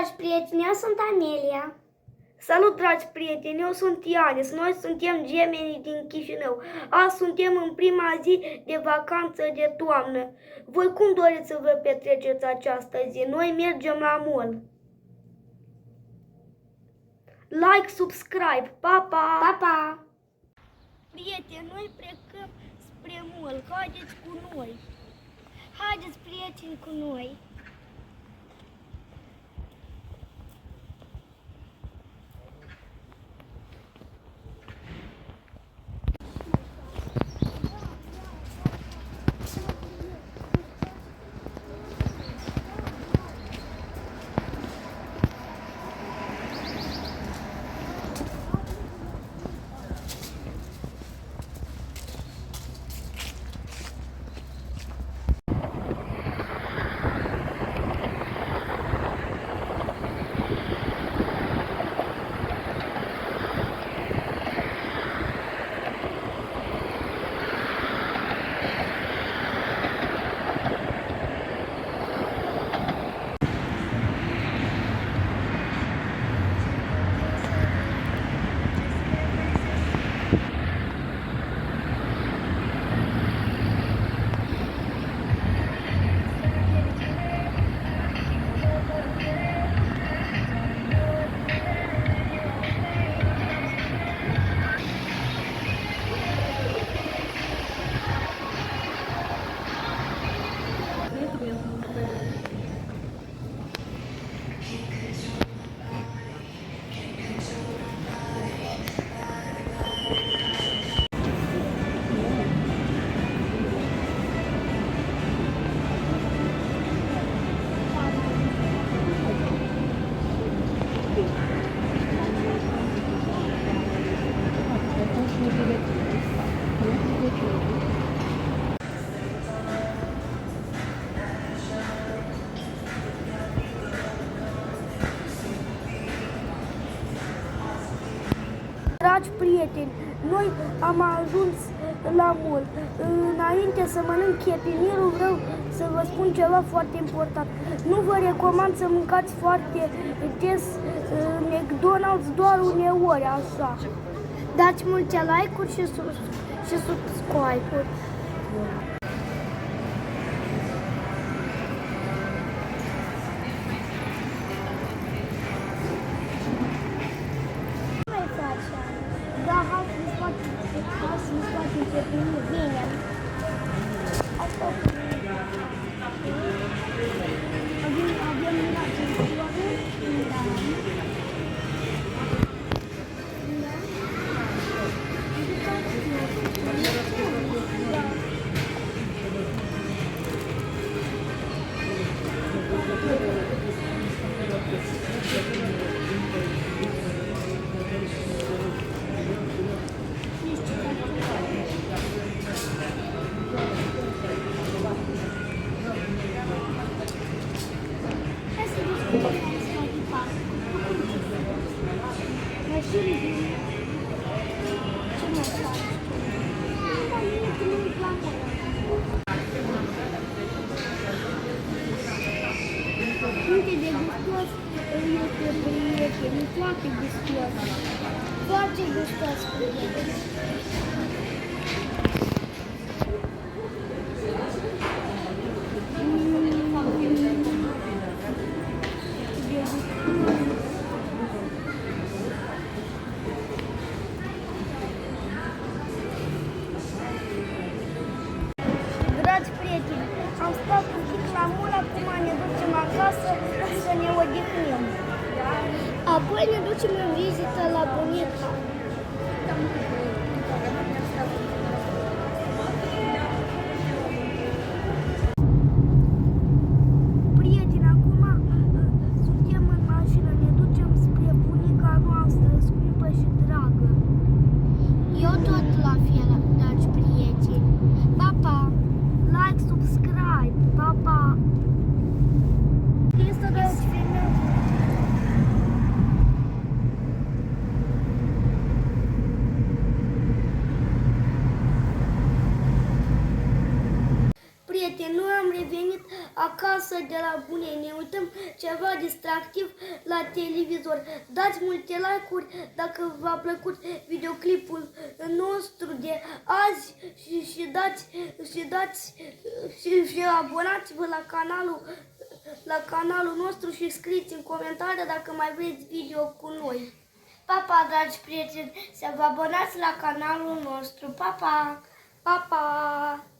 dragi prieteni, eu sunt Amelia. Salut, dragi prieteni, eu sunt Ianis, noi suntem gemenii din Chișinău. Azi suntem în prima zi de vacanță de toamnă. Voi cum doriți să vă petreceți această zi? Noi mergem la mall. Like, subscribe, pa, pa! Pa, pa! Prieteni, noi plecăm spre mall, haideți cu noi. Haideți, prieteni, cu noi. Dragi prieteni, noi am ajuns la mall. Înainte să mănânc chepinirul, vreau să vă spun ceva foarte important. Nu vă recomand să mâncați foarte des McDonald's doar uneori, așa. Dați multe like-uri și subscribe-uri. Da, hai să-mi spate chepinirul. Bine. Asta avem Uite de gustos este prieteni, foarte gustos. Foarte gustos, prieteni. Dragi prieteni, am stat un pic la mall, acum ne ducem acasă să ne odihnim. Apoi ne ducem în vizită la bunica. Prieteni, acum suntem în mașină, ne ducem spre bunica noastră, scumpă și dragă. Eu tot la fel, dragi prieteni. Pa, pa! Like, subscribe, pa, pa! Este de filme. acasă de la bune, ne uităm ceva distractiv la televizor. Dați multe like-uri dacă v-a plăcut videoclipul nostru de azi și abonați-vă la canalul nostru și scrieți în comentarii dacă mai vreți video cu noi. Pa, pa, dragi prieteni, să vă abonați la canalul nostru. Pa, pa! Pa, pa!